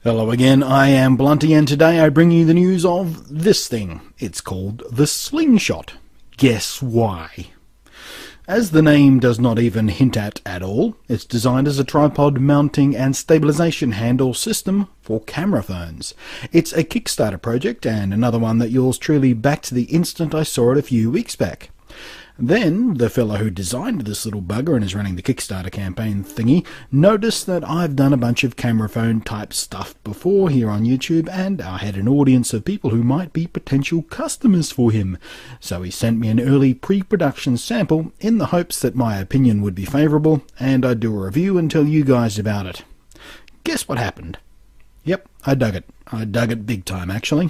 Hello again, I am Blunty, and today I bring you the news of this thing. It's called the SLINGSHOT. Guess why? As the name does not even hint at all, it's designed as a tripod mounting and stabilization handle system for camera phones. It's a Kickstarter project, and another one that yours truly backed the instant I saw it a few weeks back. Then, the fellow who designed this little bugger and is running the Kickstarter campaign thingy noticed that I've done a bunch of camera phone type stuff before here on YouTube, and I had an audience of people who might be potential customers for him. So he sent me an early pre-production sample in the hopes that my opinion would be favourable, and I'd do a review and tell you guys about it. Guess what happened? Yep, I dug it. I dug it big time, actually.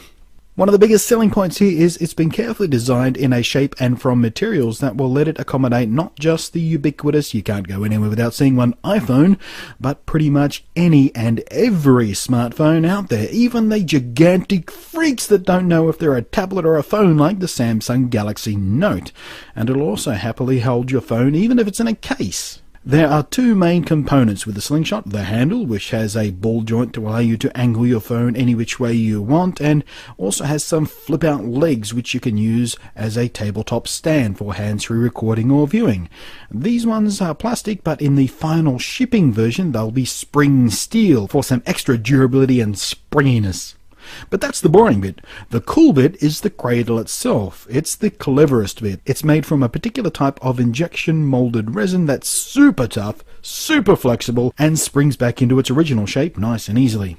One of the biggest selling points here is it's been carefully designed in a shape and from materials that will let it accommodate not just the ubiquitous, you can't go anywhere without seeing one iPhone, but pretty much any and every smartphone out there, even the gigantic freaks that don't know if they're a tablet or a phone like the Samsung Galaxy Note. And it'll also happily hold your phone even if it's in a case. There are two main components with the SLINGSHOT: the handle, which has a ball joint to allow you to angle your phone any which way you want, and also has some flip-out legs which you can use as a tabletop stand for hands-free recording or viewing. These ones are plastic, but in the final shipping version they'll be spring steel for some extra durability and springiness. But that's the boring bit. The cool bit is the cradle itself. It's the cleverest bit. It's made from a particular type of injection molded resin that's super tough, super flexible, and springs back into its original shape nice and easily.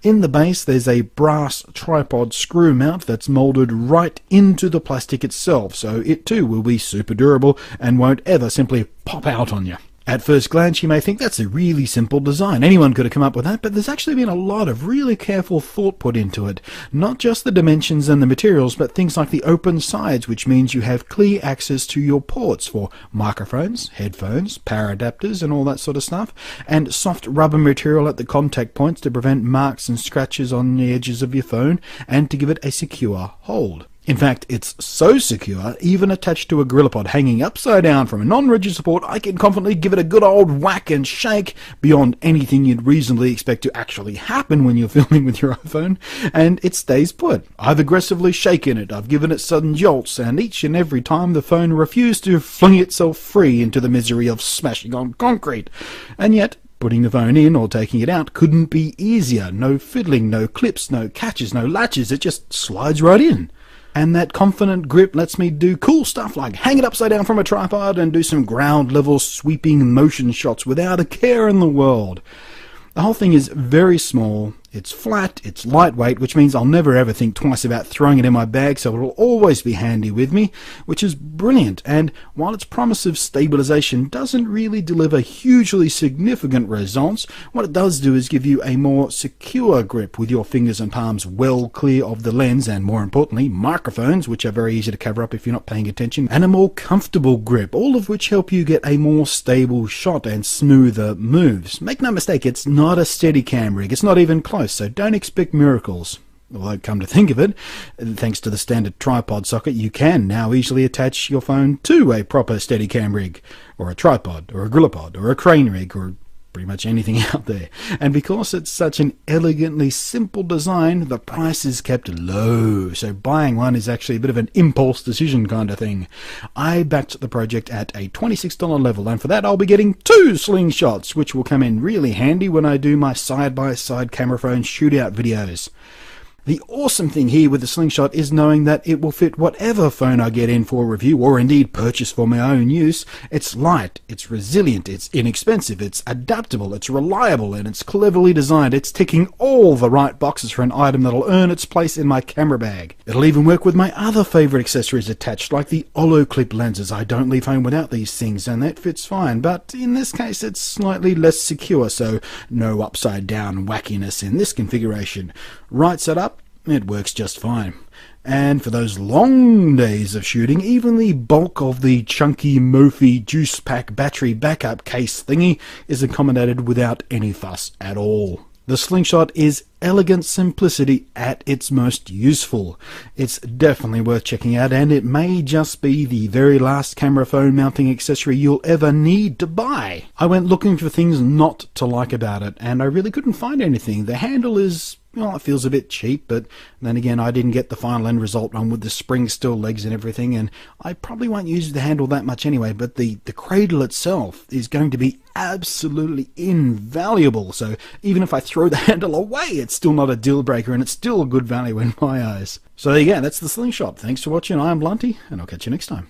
In the base there's a brass tripod screw mount that's molded right into the plastic itself, so it too will be super durable and won't ever simply pop out on you. At first glance you may think that's a really simple design. Anyone could have come up with that, but there's actually been a lot of really careful thought put into it. Not just the dimensions and the materials, but things like the open sides, which means you have clear access to your ports for microphones, headphones, power adapters and all that sort of stuff, and soft rubber material at the contact points to prevent marks and scratches on the edges of your phone and to give it a secure hold. In fact, it's so secure, even attached to a GorillaPod hanging upside down from a non-rigid support, I can confidently give it a good old whack and shake beyond anything you'd reasonably expect to actually happen when you're filming with your iPhone, and it stays put. I've aggressively shaken it, I've given it sudden jolts, and each and every time the phone refused to fling itself free into the misery of smashing on concrete. And yet, putting the phone in or taking it out couldn't be easier. No fiddling, no clips, no catches, no latches, it just slides right in. And that confident grip lets me do cool stuff like hang it upside down from a tripod and do some ground level sweeping motion shots without a care in the world. The whole thing is very small, it's flat, it's lightweight, which means I'll never ever think twice about throwing it in my bag, so it'll always be handy with me, which is brilliant. And while its promise of stabilization doesn't really deliver hugely significant results, what it does do is give you a more secure grip with your fingers and palms well clear of the lens and, more importantly, microphones, which are very easy to cover up if you're not paying attention, and a more comfortable grip, all of which help you get a more stable shot and smoother moves. Make no mistake, it's not a Steadicam rig, it's not even close, so don't expect miracles. Although, come to think of it, thanks to the standard tripod socket, you can now easily attach your phone to a proper Steadicam rig, or a tripod, or a GorillaPod, or a crane rig, or pretty much anything out there. And because it's such an elegantly simple design, the price is kept low, so buying one is actually a bit of an impulse decision kind of thing. I backed the project at a $26 level, and for that I'll be getting 2 SLINGSHOTs, which will come in really handy when I do my side-by-side camera phone shootout videos. The awesome thing here with the SLINGSHOT is knowing that it will fit whatever phone I get in for review or indeed purchase for my own use. It's light, it's resilient, it's inexpensive, it's adaptable, it's reliable, and it's cleverly designed. It's ticking all the right boxes for an item that'll earn its place in my camera bag. It'll even work with my other favourite accessories attached, like the Clip lenses. I don't leave home without these things, and that fits fine, but in this case it's slightly less secure, so no upside down wackiness in this configuration. Right set up, it works just fine. And for those long days of shooting, even the bulk of the chunky Mophie juice pack battery backup case thingy is accommodated without any fuss at all. The Slingshot is elegant simplicity at its most useful. It's definitely worth checking out, and it may just be the very last camera phone mounting accessory you'll ever need to buy. I went looking for things not to like about it, and I really couldn't find anything. The handle is, well, it feels a bit cheap, but then again, I didn't get the final end result one with the spring steel legs and everything, and I probably won't use the handle that much anyway, but the cradle itself is going to be absolutely invaluable. So even if I throw the handle away, it's still not a deal breaker, and it's still a good value in my eyes. So there you go, that's the Slingshot. Thanks for watching. I'm Blunty, and I'll catch you next time.